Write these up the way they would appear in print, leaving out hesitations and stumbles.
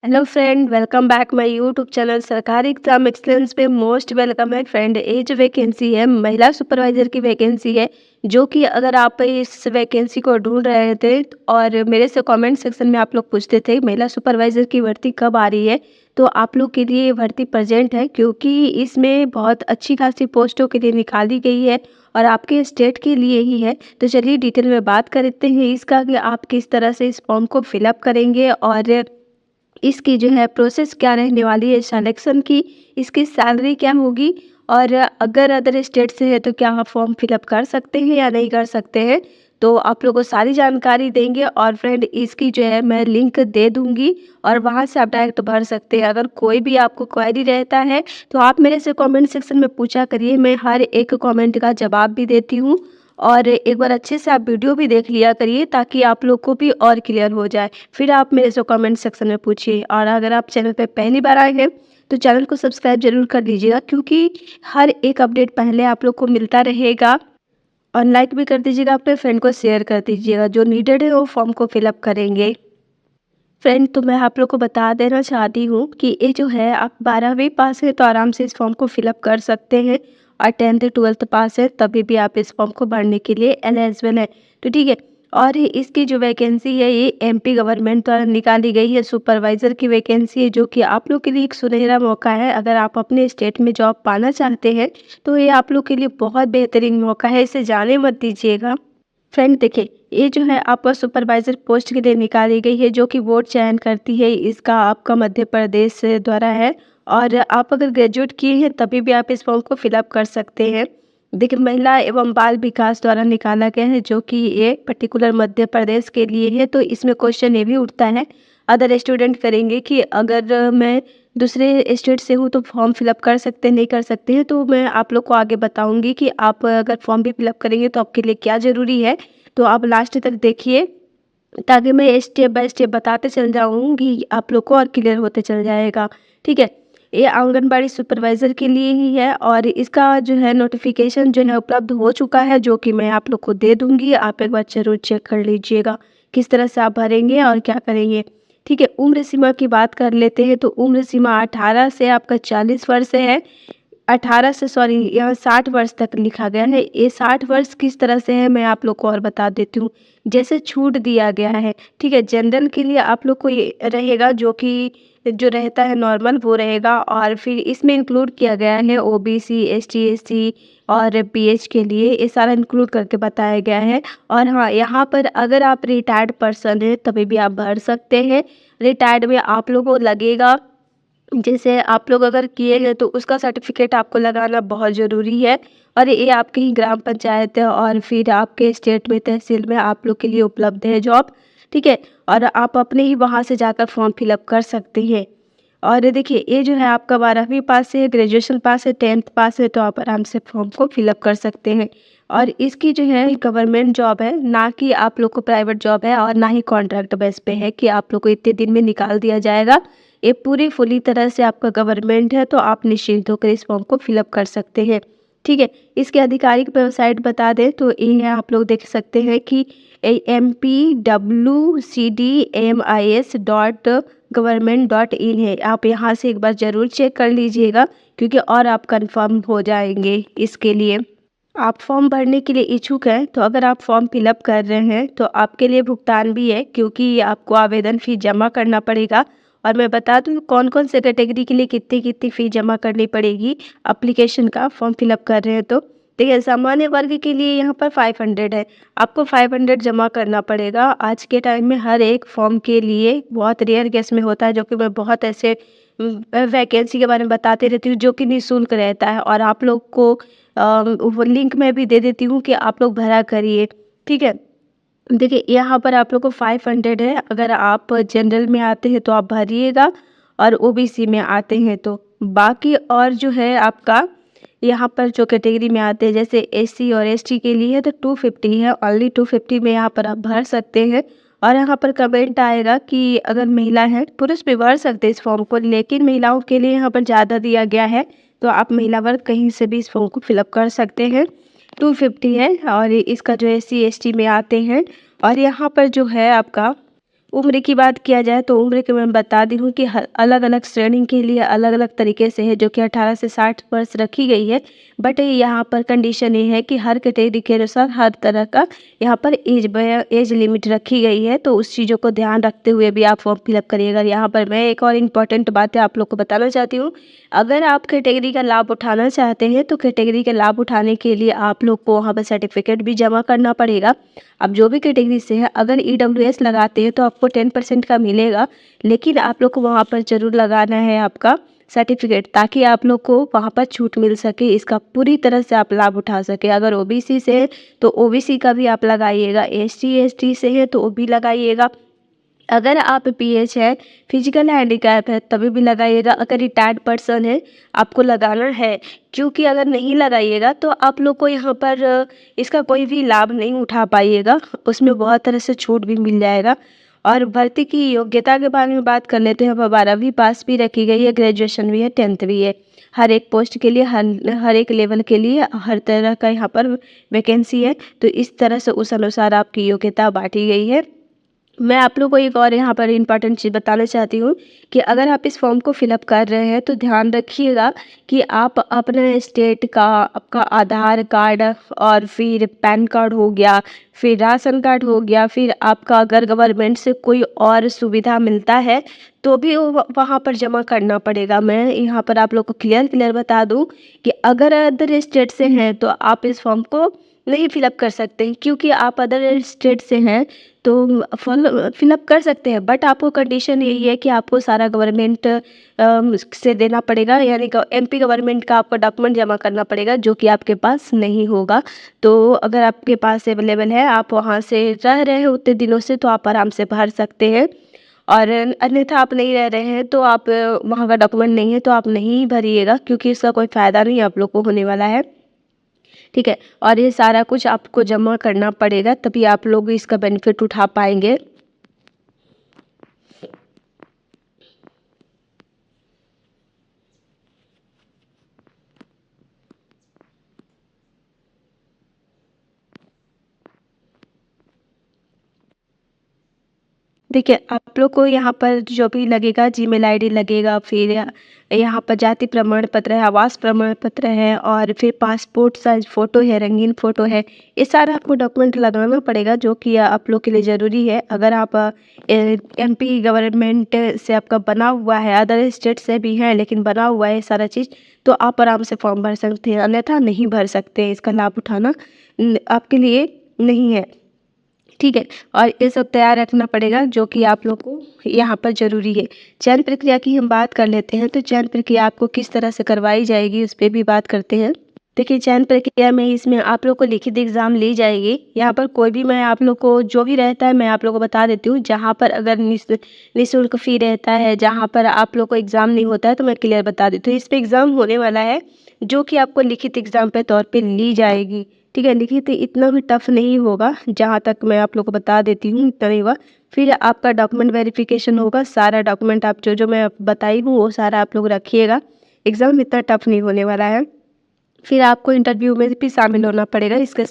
Hello friend, welcome back my YouTube channel. सरकारी exam excellence पे most welcome है friend. ये जो वैकेंसी है महिला सुपरवाइजर की वैकेंसी है, जो कि अगर आप इस वैकेंसी को ढूंढ रहे थे और मेरे से कमेंट सेक्शन में आप लोग पूछते थे महिला सुपरवाइजर की भर्ती कब आ रही है, तो आप लोग के लिए ये भर्ती प्रेजेंट है, क्योंकि इसमें बहुत अच्छी खासी पोस्टों के लिए निकाली गई है और आपके स्टेट के लिए ही है। तो चलिए डिटेल में बात करते हैं इसका कि आप किस तरह से इस फॉर्म को फिलअप करेंगे और इसकी जो है प्रोसेस क्या रहने वाली है सिलेक्शन की, इसकी सैलरी क्या होगी और अगर अदर स्टेट से है तो क्या आप फॉर्म फिलअप कर सकते हैं या नहीं कर सकते हैं। तो आप लोगों को सारी जानकारी देंगे और फ्रेंड इसकी जो है मैं लिंक दे दूंगी और वहां से आप डायरेक्ट भर सकते हैं। अगर कोई भी आपको क्वेरी रहता है तो आप मेरे से कमेंट सेक्शन में पूछा करिए, मैं हर एक कमेंट का जवाब भी देती हूँ। और एक बार अच्छे से आप वीडियो भी देख लिया करिए ताकि आप लोग को भी और क्लियर हो जाए। फिर आप मेरे से कमेंट सेक्शन में पूछिए और अगर आप चैनल पे पहली बार आए हैं तो चैनल को सब्सक्राइब जरूर कर लीजिएगा, क्योंकि हर एक अपडेट पहले आप लोग को मिलता रहेगा। और लाइक भी कर दीजिएगा, अपने फ्रेंड को शेयर कर दीजिएगा, जो नीडेड है वो फॉर्म को फिलअप करेंगे। फ्रेंड, तो मैं आप लोग को बता देना चाहती हूँ कि ये जो है आप 12वीं पास है तो आराम से इस फॉर्म को फिलअप कर सकते हैं और 10th 12th पास है तभी भी आप इस फॉर्म को भरने के लिए एलिजिबल है। तो ठीक है। और इसकी जो वैकेंसी है ये एमपी गवर्नमेंट द्वारा निकाली गई है, सुपरवाइजर की वैकेंसी है, जो कि आप लोग के लिए एक सुनहरा मौका है। अगर आप अपने स्टेट में जॉब पाना चाहते हैं तो ये आप लोग के लिए बहुत बेहतरीन मौका है, इसे जाने मत दीजिएगा। फ्रेंड देखिए, ये जो है आपका सुपरवाइजर पोस्ट के लिए निकाली गई है, जो कि बोर्ड चयन करती है, इसका आपका मध्य प्रदेश से द्वारा है। और आप अगर ग्रेजुएट किए हैं तभी भी आप इस फॉर्म को फिलअप कर सकते हैं। देखिए, महिला एवं बाल विकास द्वारा निकाला गया है, जो कि ये पर्टिकुलर मध्य प्रदेश के लिए है। तो इसमें क्वेश्चन ये भी उठता है, अदर स्टूडेंट करेंगे कि अगर मैं दूसरे स्टेट से हूँ तो फॉर्म फिलअप कर सकते हैं नहीं कर सकते हैं। तो मैं आप लोग को आगे बताऊंगी कि आप अगर फॉर्म भी फिलअप करेंगे तो आपके लिए क्या ज़रूरी है। तो आप लास्ट तक देखिए ताकि मैं स्टेप बाय स्टेप बताते चल जाऊंगी, आप लोग को और क्लियर होते चल जाएगा। ठीक है। ये आंगनबाड़ी सुपरवाइज़र के लिए ही है और इसका जो है नोटिफिकेशन जो है उपलब्ध हो चुका है, जो कि मैं आप लोग को दे दूंगी। आप एक बार जरूर चेक कर लीजिएगा किस तरह से आप भरेंगे और क्या करेंगे। ठीक है। उम्र सीमा की बात कर लेते हैं, तो उम्र सीमा 18 से आपका 40 वर्ष है। 18 से सॉरी, यहाँ 60 वर्ष तक लिखा गया है। ये 60 वर्ष किस तरह से है मैं आप लोग को और बता देती हूँ। जैसे छूट दिया गया है, ठीक है, जनरल के लिए आप लोग को ये रहेगा, जो कि जो रहता है नॉर्मल वो रहेगा। और फिर इसमें इंक्लूड किया गया है ओबीसी, एसटी, एससी और पीएच के लिए, ये सारा इंक्लूड करके बताया गया है। और हाँ, यहाँ पर अगर आप रिटायर्ड पर्सन है तभी भी आप भर सकते हैं। रिटायर्ड में आप लोगों को लगेगा, जैसे आप लोग अगर किए हैं तो उसका सर्टिफिकेट आपको लगाना बहुत ज़रूरी है। और ये आपकी ही ग्राम पंचायत है और फिर आपके स्टेट में तहसील में आप लोग के लिए उपलब्ध है जॉब। ठीक है। और आप अपने ही वहाँ से जाकर फॉर्म फिलअप कर सकते हैं। और देखिए, ये जो है आपका 12वीं पास है, ग्रेजुएशन पास है, 10th पास है, तो आप आराम से फॉर्म को फिलअप कर सकते हैं। और इसकी जो है गवर्नमेंट जॉब है, ना कि आप लोग को प्राइवेट जॉब है और ना ही कॉन्ट्रैक्ट बेस पे है कि आप लोग को इतने दिन में निकाल दिया जाएगा। ये पूरी फुली तरह से आपका गवर्नमेंट है, तो आप निश्चिंत होकर इस फॉर्म को फिलअप कर सकते हैं। ठीक है। इसकी आधिकारिक वेबसाइट बता दें तो ये है, आप लोग देख सकते हैं कि mpwcdmis.gov.in है। आप यहाँ से एक बार ज़रूर चेक कर लीजिएगा, क्योंकि और आप कंफर्म हो जाएंगे इसके लिए। आप फॉर्म भरने के लिए इच्छुक हैं तो अगर आप फॉर्म फिलअप कर रहे हैं तो आपके लिए भुगतान भी है, क्योंकि आपको आवेदन फ़ी जमा करना पड़ेगा। और मैं बता दूं कौन कौन से कैटेगरी के लिए कितनी कितनी फ़ी जमा करनी पड़ेगी एप्लीकेशन का फॉर्म फिलअप कर रहे हैं तो। देखिए, सामान्य वर्ग के लिए यहाँ पर 500 है, आपको 500 जमा करना पड़ेगा। आज के टाइम में हर एक फॉर्म के लिए बहुत रेयर केस में होता है, जो कि मैं बहुत ऐसे वैकेंसी के बारे में बताते रहती हूँ जो कि निःशुल्क रहता है, और आप लोग को वो लिंक मैं भी दे देती हूँ कि आप लोग भरा करिए। ठीक है। देखिए, यहाँ पर आप लोग को 500 है, अगर आप जनरल में आते हैं तो आप भरिएगा और ओबीसी में आते हैं तो। बाकी और जो है आपका यहाँ पर जो कैटेगरी में आते हैं, जैसे एससी और एसटी के लिए तो 250 है, ओनली 250 में यहाँ पर आप भर सकते हैं। और यहाँ पर कमेंट आएगा कि अगर महिला है, पुरुष भी भर सकते हैं इस फॉर्म को, लेकिन महिलाओं के लिए यहाँ पर ज़्यादा दिया गया है, तो आप महिला वर्ग कहीं से भी इस फॉर्म को फिलअप कर सकते हैं। 250 है और इसका जो SC ST में आते हैं। और यहाँ पर जो है आपका उम्र की बात किया जाए तो उम्र की मैं बता दी हूँ कि अलग अलग श्रेणी के लिए अलग अलग तरीके से है, जो कि 18 से 60 वर्ष रखी गई है। बट यहाँ पर कंडीशन ये है कि हर कैटेगरी के अनुसार हर तरह का यहाँ पर एज लिमिट रखी गई है, तो उस चीज़ों को ध्यान रखते हुए भी आप फॉर्म फिलअप करिएगा। यहाँ पर मैं एक और इम्पॉर्टेंट बात है आप लोग को बताना चाहती हूँ। अगर आप कैटेगरी का लाभ उठाना चाहते हैं तो कैटेगरी का लाभ उठाने के लिए आप लोग को वहाँ पर सर्टिफिकेट भी जमा करना पड़ेगा। अब जो भी कैटेगरी से है, अगर ईडब्ल्यूएस लगाते हैं तो आपको 10% का मिलेगा, लेकिन आप लोग को वहाँ पर ज़रूर लगाना है आपका सर्टिफिकेट, ताकि आप लोग को वहाँ पर छूट मिल सके, इसका पूरी तरह से आप लाभ उठा सके। अगर ओबीसी से है तो ओबीसी का भी आप लगाइएगा, एससी एसटी से है तो वो भी लगाइएगा। अगर आप पीएच है, फिजिकल हैंडीकैप है, तभी भी लगाइएगा। अगर रिटायर्ड पर्सन है आपको लगाना है, क्योंकि अगर नहीं लगाइएगा तो आप लोग को यहाँ पर इसका कोई भी लाभ नहीं उठा पाइएगा, उसमें बहुत तरह से छूट भी मिल जाएगा। और भर्ती की योग्यता के बारे में बात कर लेते हैं। 12वीं पास भी रखी गई है, ग्रेजुएशन भी है, 10th भी है। हर एक पोस्ट के लिए हर एक लेवल के लिए हर तरह का यहाँ पर वैकेंसी है, तो इस तरह से उस अनुसार आपकी योग्यता बांटी गई है। मैं आप लोग को एक और यहाँ पर इम्पॉर्टेंट चीज़ बताना चाहती हूँ कि अगर आप इस फॉर्म को फिलअप कर रहे हैं तो ध्यान रखिएगा कि आप अपने स्टेट का आपका आधार कार्ड और फिर पैन कार्ड हो गया, फिर राशन कार्ड हो गया, फिर आपका अगर गवर्नमेंट से कोई और सुविधा मिलता है तो भी वहाँ पर जमा करना पड़ेगा। मैं यहाँ पर आप लोग को क्लियर बता दूँ कि अगर अदर स्टेट से हैं तो आप इस फॉर्म को नहीं फिलअप कर सकते हैं, क्योंकि आप अदर स्टेट से हैं तो फिलअप कर सकते हैं, बट आपको कंडीशन यही है कि आपको सारा गवर्नमेंट से देना पड़ेगा, यानी एमपी गवर्नमेंट का आपको डॉक्यूमेंट जमा करना पड़ेगा, जो कि आपके पास नहीं होगा। तो अगर आपके पास अवेलेबल है, आप वहाँ से रह रहे हैं उतने दिनों से, तो आप आराम से भर सकते हैं। और अन्यथा आप नहीं रह रहे हैं तो आप वहाँ का डॉक्यूमेंट नहीं है तो आप नहीं भरिएगा, क्योंकि इसका कोई फ़ायदा नहीं आप लोग को होने वाला है। ठीक है, और ये सारा कुछ आपको जमा करना पड़ेगा, तभी आप लोग इसका बेनिफिट उठा पाएंगे। देखिए, आप लोग को यहाँ पर जो भी लगेगा, जीमेल आईडी लगेगा, फिर यहाँ पर जाति प्रमाण पत्र है, आवास प्रमाण पत्र है, और फिर पासपोर्ट साइज फ़ोटो है, रंगीन फ़ोटो है। ये सारा आपको डॉक्यूमेंट लगाना पड़ेगा, जो कि आप लोग के लिए ज़रूरी है। अगर आप एमपी गवर्नमेंट से आपका बना हुआ है, अदर स्टेट से भी है लेकिन बना हुआ है सारा चीज़, तो आप आराम से फॉर्म भर सकते हैं, अन्यथा नहीं भर सकते। इसका लाभ उठाना आपके लिए नहीं है। ठीक है, और ये सब तैयार रखना पड़ेगा, जो कि आप लोग को यहाँ पर ज़रूरी है। चयन प्रक्रिया की हम बात कर लेते हैं, तो चयन प्रक्रिया आपको किस तरह से करवाई जाएगी उस पे भी बात करते हैं। देखिए, चयन प्रक्रिया में इसमें आप लोग को लिखित एग्ज़ाम ली जाएगी। यहाँ पर कोई भी, मैं आप लोग को जो भी रहता है मैं आप लोग को बता देती हूँ। जहाँ पर अगर निःशुल्क फ़ी रहता है, जहाँ पर आप लोग को एग्ज़ाम नहीं होता है, तो मैं क्लियर बता देती हूँ। इस पे एग्ज़ाम होने वाला है, जो कि आपको लिखित एग्ज़ाम पे तौर पे ली जाएगी। ठीक है, लिखित इतना भी टफ नहीं होगा, जहाँ तक मैं आप लोग को बता देती हूँ, इतना नहीं होगा। फिर आपका डॉक्यूमेंट वेरिफिकेशन होगा, सारा डॉक्यूमेंट आप जो मैं बताई हूँ वो सारा आप लोग रखिएगा। एग्ज़ाम इतना टफ नहीं होने वाला है। फिर आपको इंटरव्यू में भी शामिल होना पड़ेगा। इसके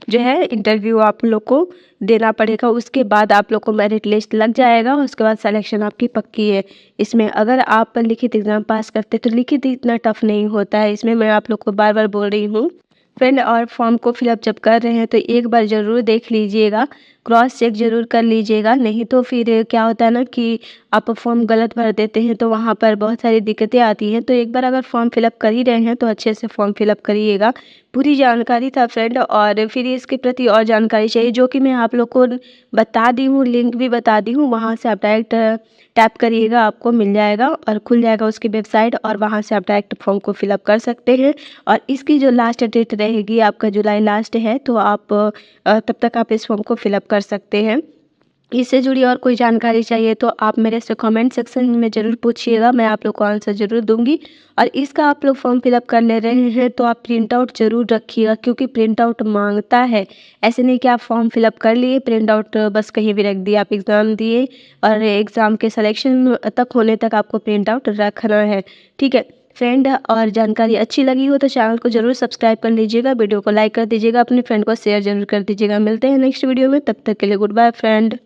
जो है इंटरव्यू आप लोग को देना पड़ेगा, उसके बाद आप लोग को मेरिट लिस्ट लग जाएगा, उसके बाद सिलेक्शन आपकी पक्की है। इसमें अगर आप लिखित एग्ज़ाम पास करते तो लिखित इतना टफ नहीं होता है। इसमें मैं आप लोग को बार बार बोल रही हूँ फ्रेंड। और फॉर्म को फिलअप जब कर रहे हैं तो एक बार ज़रूर देख लीजिएगा, क्रॉस चेक ज़रूर कर लीजिएगा, नहीं तो फिर क्या होता है ना कि आप फॉर्म गलत भर देते हैं तो वहाँ पर बहुत सारी दिक्कतें आती हैं। तो एक बार अगर फॉर्म फिलअप कर ही रहे हैं तो अच्छे से फॉर्म फिलअप करिएगा। पूरी जानकारी था फ्रेंड, और फिर इसके प्रति और जानकारी चाहिए, जो कि मैं आप लोग को बता दी हूँ, लिंक भी बता दी हूँ। वहाँ से आप डायरेक्ट टैप करिएगा, आपको मिल जाएगा और खुल जाएगा उसकी वेबसाइट, और वहाँ से आप डायरेक्ट फॉर्म को फिलअप कर सकते हैं। और इसकी जो लास्ट डेट रहेगी आपका जुलाई लास्ट है, तो आप तब तक आप इस फॉर्म को फिलअप कर सकते हैं। इससे जुड़ी और कोई जानकारी चाहिए तो आप मेरे से कमेंट सेक्शन में ज़रूर पूछिएगा, मैं आप लोग को आंसर ज़रूर दूंगी। और इसका आप लोग फॉर्म फिलअप कर ले रहे हैं तो आप प्रिंट आउट ज़रूर रखिएगा, क्योंकि प्रिंट आउट मांगता है। ऐसे नहीं कि आप फॉर्म फिलअप कर लिए, प्रिंट आउट बस कहीं भी रख दिया, आप एग्ज़ाम दिए और एग्ज़ाम के सिलेक्शन तक होने तक आपको प्रिंट आउट रखना है। ठीक है फ्रेंड, और जानकारी अच्छी लगी हो तो चैनल को ज़रूर सब्सक्राइब कर लीजिएगा, वीडियो को लाइक कर दीजिएगा, अपने फ्रेंड को शेयर ज़रूर कर दीजिएगा। मिलते हैं नेक्स्ट वीडियो में, तब तक के लिए गुड बाय फ्रेंड।